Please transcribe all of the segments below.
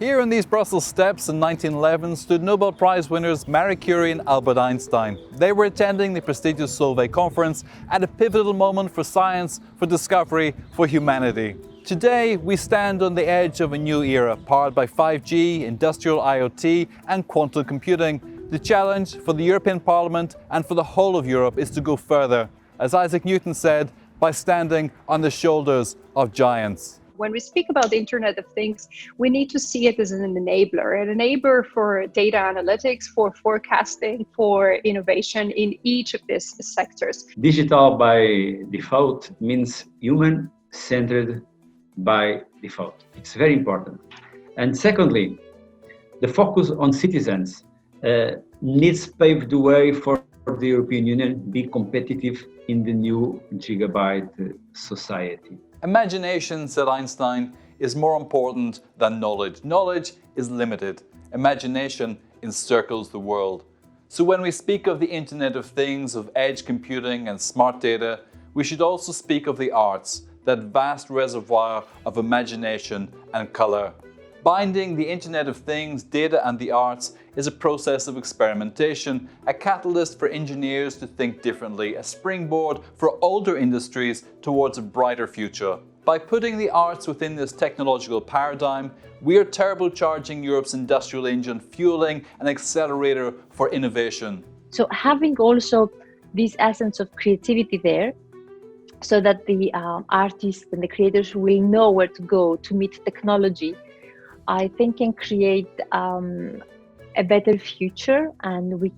Here on these Brussels steps in 1911 stood Nobel Prize winners Marie Curie and Albert Einstein. They were attending the prestigious Solvay conference at a pivotal moment for science, for discovery, for humanity. Today, we stand on the edge of a new era, powered by 5G, industrial IoT and quantum computing. The challenge for the European Parliament and for the whole of Europe is to go further, as Isaac Newton said, by standing on the shoulders of giants. When we speak about the Internet of Things, we need to see it as an enabler for data analytics, for forecasting, for innovation in each of these sectors. Digital by default means human-centered by default. It's very important. And secondly, the focus on citizens needs to pave the way for the European Union to be competitive in the new gigabyte society. Imagination, said Einstein, is more important than knowledge. Knowledge is limited. Imagination encircles the world. So when we speak of the Internet of Things, of edge computing and smart data, we should also speak of the arts, that vast reservoir of imagination and color. Binding the Internet of Things, data and the arts is a process of experimentation, a catalyst for engineers to think differently, a springboard for older industries towards a brighter future. By putting the arts within this technological paradigm, we are turbocharging Europe's industrial engine, fueling an accelerator for innovation. So having also this essence of creativity there, so that the artists and the creators will know where to go to meet technology, I think can create a better future, and we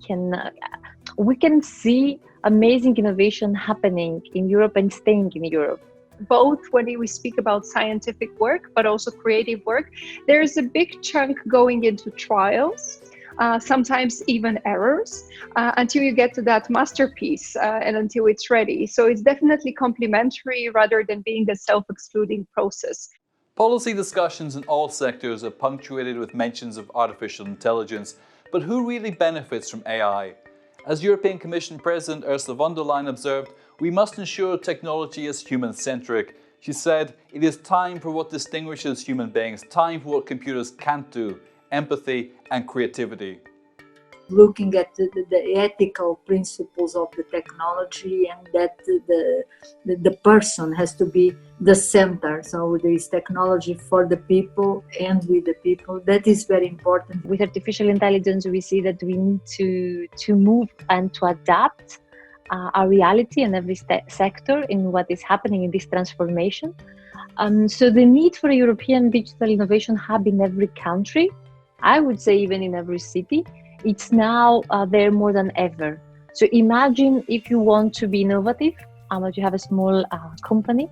can see amazing innovation happening in Europe and staying in Europe. Both when we speak about scientific work, but also creative work, there's a big chunk going into trials, sometimes even errors, until you get to that masterpiece and until it's ready. So it's definitely complementary rather than being a self-excluding process. Policy discussions in all sectors are punctuated with mentions of artificial intelligence, but who really benefits from AI? As European Commission President Ursula von der Leyen observed, we must ensure technology is human-centric. She said, "It is time for what distinguishes human beings, time for what computers can't do, empathy and creativity." Looking at the ethical principles of the technology, and that the person has to be the center. So there is technology for the people and with the people. That is very important. With artificial intelligence, we see that we need to move and to adapt our reality in every sector in what is happening in this transformation. So the need for a European digital innovation hub in every country, I would say even in every city, it's now there more than ever. So imagine if you want to be innovative, you have a small company,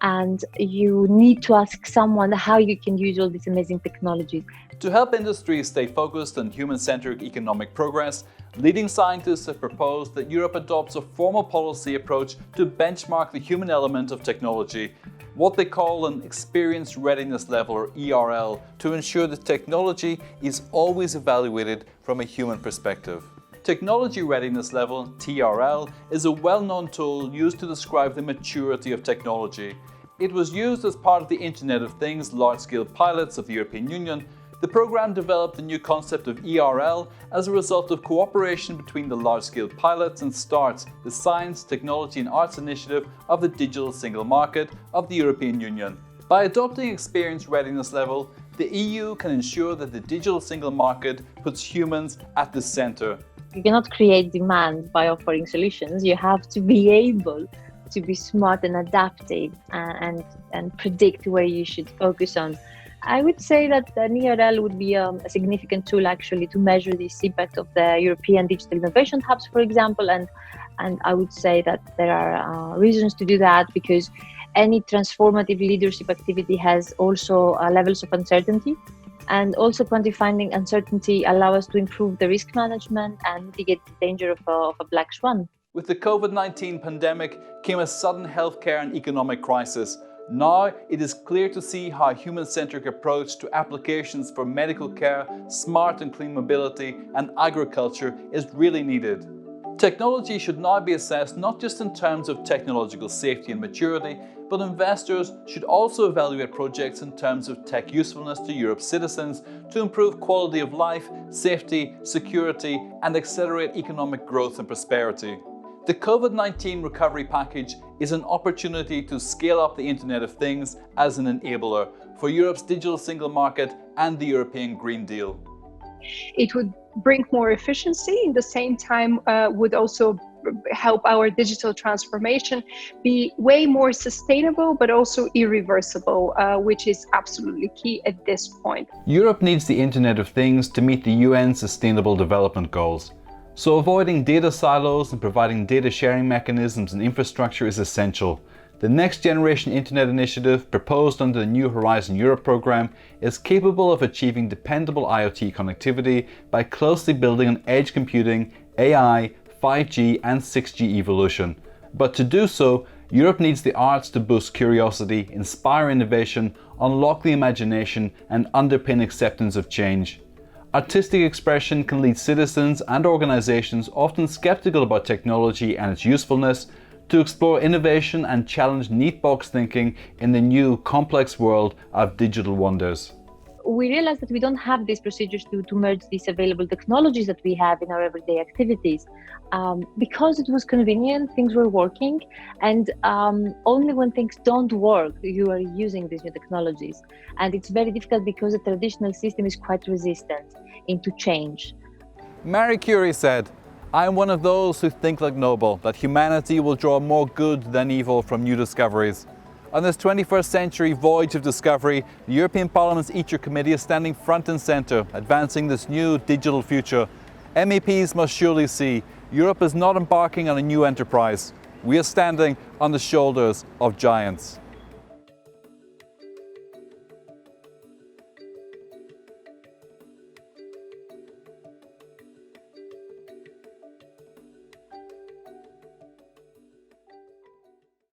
and you need to ask someone how you can use all these amazing technologies. To help industries stay focused on human-centric economic progress, leading scientists have proposed that Europe adopts a formal policy approach to benchmark the human element of technology, what they call an Experience Readiness Level, or ERL, to ensure that technology is always evaluated from a human perspective. Technology Readiness Level, TRL, is a well-known tool used to describe the maturity of technology. It was used as part of the Internet of Things large-scale pilots of the European Union. The program developed the new concept of ERL as a result of cooperation between the large-scale pilots and START, the Science, Technology and Arts Initiative of the Digital Single Market of the European Union. By adopting Experience Readiness Level, the EU can ensure that the digital single market puts humans at the center. You cannot create demand by offering solutions. You have to be able to be smart and adaptive and predict where you should focus on. I would say that an ERL would be a significant tool actually to measure this impact of the European digital innovation hubs, for example, and I would say that there are reasons to do that, because any transformative leadership activity has also levels of uncertainty, and also quantifying uncertainty allow us to improve the risk management and mitigate the danger of a black swan. With the COVID-19 pandemic came a sudden healthcare and economic crisis. Now it is clear to see how a human-centric approach to applications for medical care, smart and clean mobility and agriculture is really needed. Technology should now be assessed not just in terms of technological safety and maturity, but investors should also evaluate projects in terms of tech usefulness to Europe's citizens to improve quality of life, safety, security, and accelerate economic growth and prosperity. The COVID-19 recovery package is an opportunity to scale up the Internet of Things as an enabler for Europe's digital single market and the European Green Deal. It would bring more efficiency, in the same time would also help our digital transformation be way more sustainable, but also irreversible, which is absolutely key at this point. Europe needs the Internet of Things to meet the UN Sustainable Development Goals. So avoiding data silos and providing data sharing mechanisms and infrastructure is essential. The Next Generation Internet Initiative, proposed under the New Horizon Europe programme, is capable of achieving dependable IoT connectivity by closely building on edge computing, AI, 5G and 6G evolution. But to do so, Europe needs the arts to boost curiosity, inspire innovation, unlock the imagination and underpin acceptance of change. Artistic expression can lead citizens and organizations often skeptical about technology and its usefulness to explore innovation and challenge neat box thinking in the new complex world of digital wonders. We realized that we don't have these procedures to merge these available technologies that we have in our everyday activities. Because it was convenient, things were working, and only when things don't work, you are using these new technologies. And it's very difficult because the traditional system is quite resistant into change. Marie Curie said, "I am one of those who think like Nobel, that humanity will draw more good than evil from new discoveries." On this 21st century voyage of discovery, the European Parliament's ITRE committee is standing front and centre, advancing this new digital future. MEPs must surely see Europe is not embarking on a new enterprise. We are standing on the shoulders of giants.